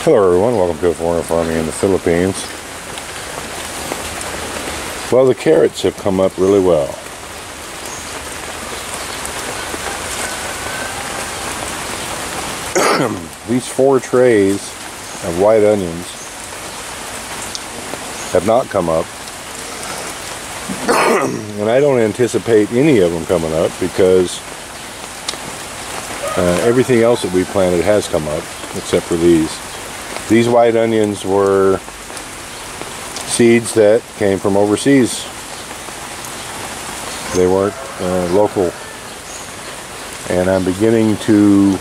Hello everyone, welcome to Foreigner Farming in the Philippines. Well, the carrots have come up really well. These 4 trays of white onions have not come up. And I don't anticipate any of them coming up because everything else that we planted has come up except for these. These white onions were seeds that came from overseas. They weren't local. And I'm beginning to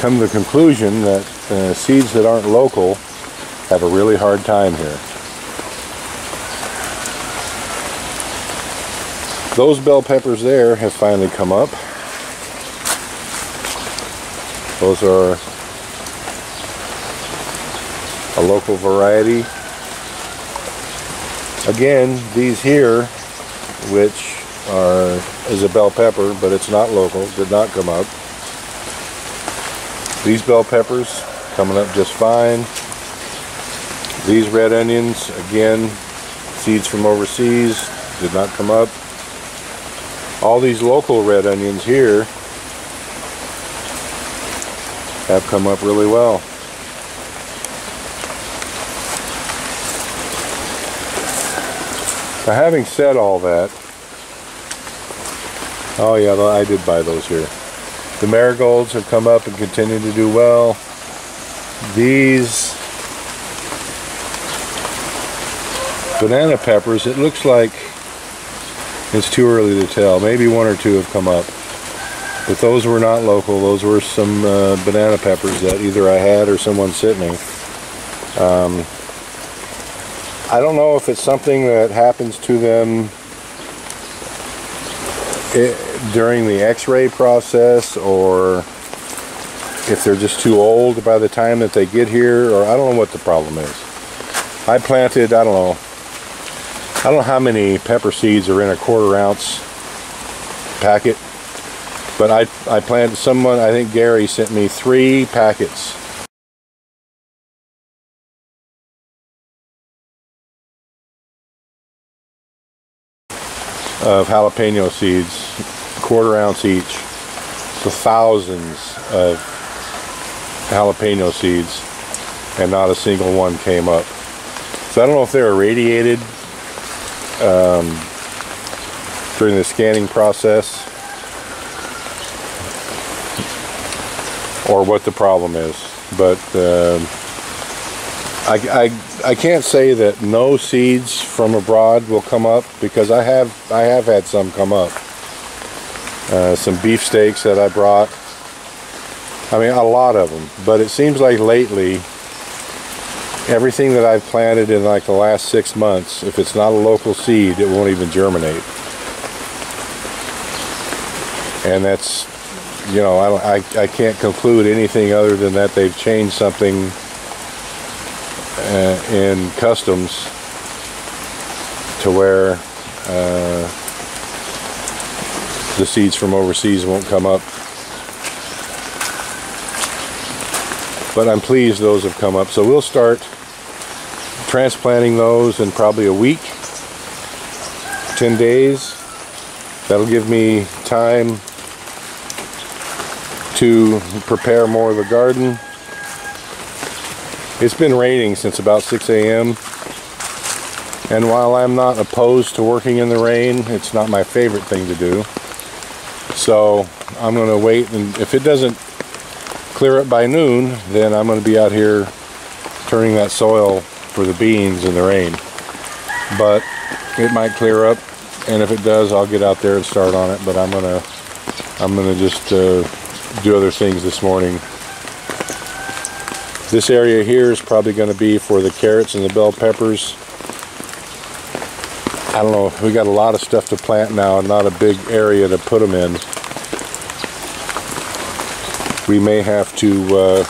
come to the conclusion that seeds that aren't local have a really hard time here. Those bell peppers there have finally come up. Those are a local variety. Again, these here, which is a bell pepper, but it's not local, did not come up. These bell peppers coming up just fine. These red onions, again, seeds from overseas, did not come up. All these local red onions here have come up really well. Now, having said all that, oh yeah, I did buy those here. The marigolds have come up and continue to do well. These banana peppers, it looks like it's too early to tell. Maybe 1 or 2 have come up. But those were not local. Those were some banana peppers that either I had or someone sent me. I don't know if it's something that happens to them during the x-ray process, or if they're just too old by the time that they get here, or I don't know what the problem is. I planted, I don't know how many pepper seeds are in a 1/4 ounce packet, but I planted someone, I think Gary sent me 3 packets of jalapeno seeds, 1/4 ounce each. So thousands of jalapeno seeds, and not a single one came up. So I don't know if they're irradiated during the scanning process or what the problem is, but I can't say that no seeds from abroad will come up, because I have had some come up. Some beefsteaks that I brought. I mean, a lot of them. But it seems like lately, everything that I've planted in like the last 6 months, if it's not a local seed, it won't even germinate. And that's, you know, I can't conclude anything other than that they've changed something in customs to where the seeds from overseas won't come up. But I'm pleased those have come up. So we'll start transplanting those in probably a week, 10 days. That'll give me time to prepare more of the garden. It's been raining since about 6 a.m. and while I'm not opposed to working in the rain, it's not my favorite thing to do. So I'm going to wait, and if it doesn't clear up by noon, then I'm going to be out here turning that soil for the beans in the rain. But it might clear up, and if it does, I'll get out there and start on it. But I'm gonna just do other things this morning. This area here is probably going to be for the carrots and the bell peppers. I don't know, we got a lot of stuff to plant now and not a big area to put them in. We may have to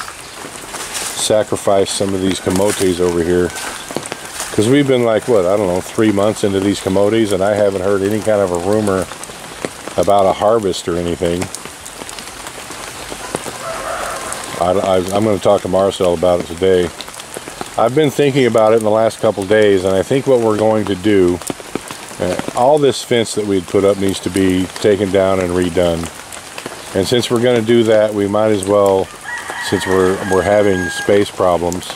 sacrifice some of these camotes over here, because we've been like, what, I don't know, 3 months into these camotes, and I haven't heard any kind of a rumor about a harvest or anything. I'm going to talk to Marcel about it today. I've been thinking about it in the last couple days, and I think what we're going to do, all this fence that we'd put up needs to be taken down and redone. And since we're going to do that, we might as well, since we're having space problems,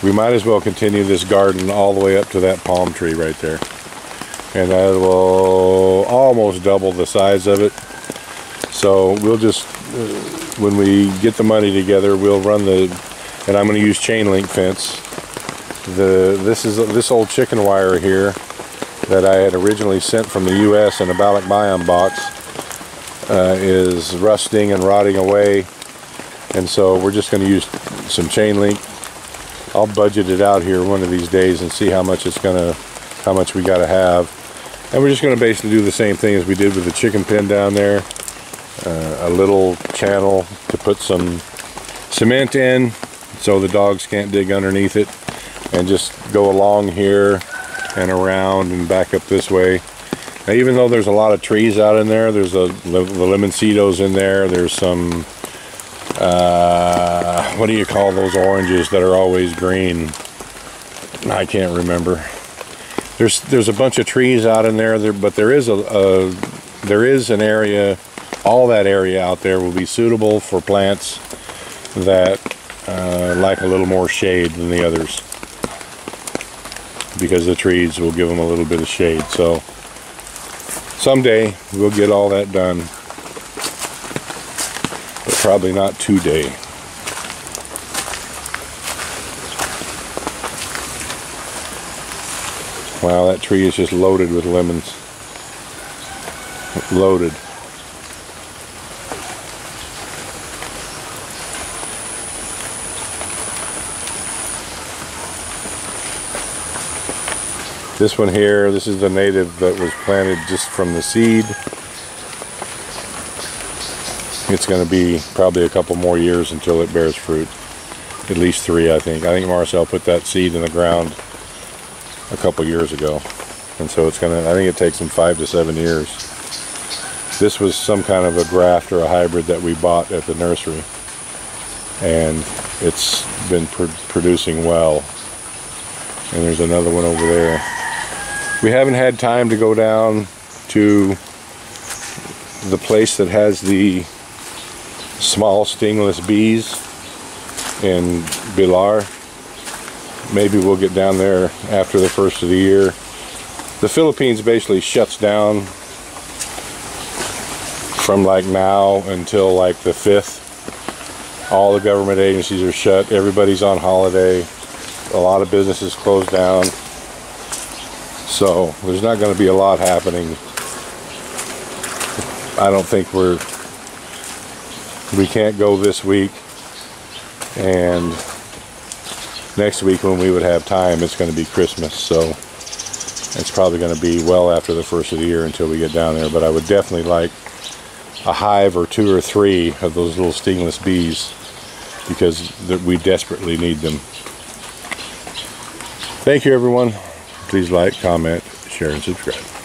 we might as well continue this garden all the way up to that palm tree right there. And that will almost double the size of it. So we'll just, when we get the money together, we'll run and I'm going to use chain link fence. This old chicken wire here that I had originally sent from the US in a Balikbayan box is rusting and rotting away, and so we're just going to use some chain link. I'll budget it out here one of these days and see how much we got to have, and we're just going to basically do the same thing as we did with the chicken pen down there. A little channel to put some cement in so the dogs can't dig underneath it, and just go along here and around and back up this way. Now, even though there's a lot of trees out in there, there's the limoncitos in there, there's some what do you call those oranges that are always green? I can't remember. There's a bunch of trees out in there, but there is an area, all that area out there will be suitable for plants that like a little more shade than the others, because the trees will give them a little bit of shade. So someday we'll get all that done, but probably not today. Wow, that tree is just loaded with lemons. Loaded. This one here, this is the native that was planted just from the seed. It's going to be probably a couple more years until it bears fruit. At least 3, I think. I think Marcel put that seed in the ground a couple years ago. And so it's going to, I think it takes them 5 to 7 years. This was some kind of a graft or a hybrid that we bought at the nursery. And it's been producing well. And there's another one over there. We haven't had time to go down to the place that has the small stingless bees in Bilar. Maybe we'll get down there after the first of the year. The Philippines basically shuts down from like now until like the 5th. All the government agencies are shut. Everybody's on holiday. A lot of businesses closed down. So there's not going to be a lot happening. I don't think we can't go this week, and next week when we would have time, it's going to be Christmas, so it's probably going to be well after the first of the year until we get down there. But I would definitely like a hive or 2 or 3 of those little stingless bees, because we desperately need them. Thank you, everyone. Please like, comment, share, and subscribe.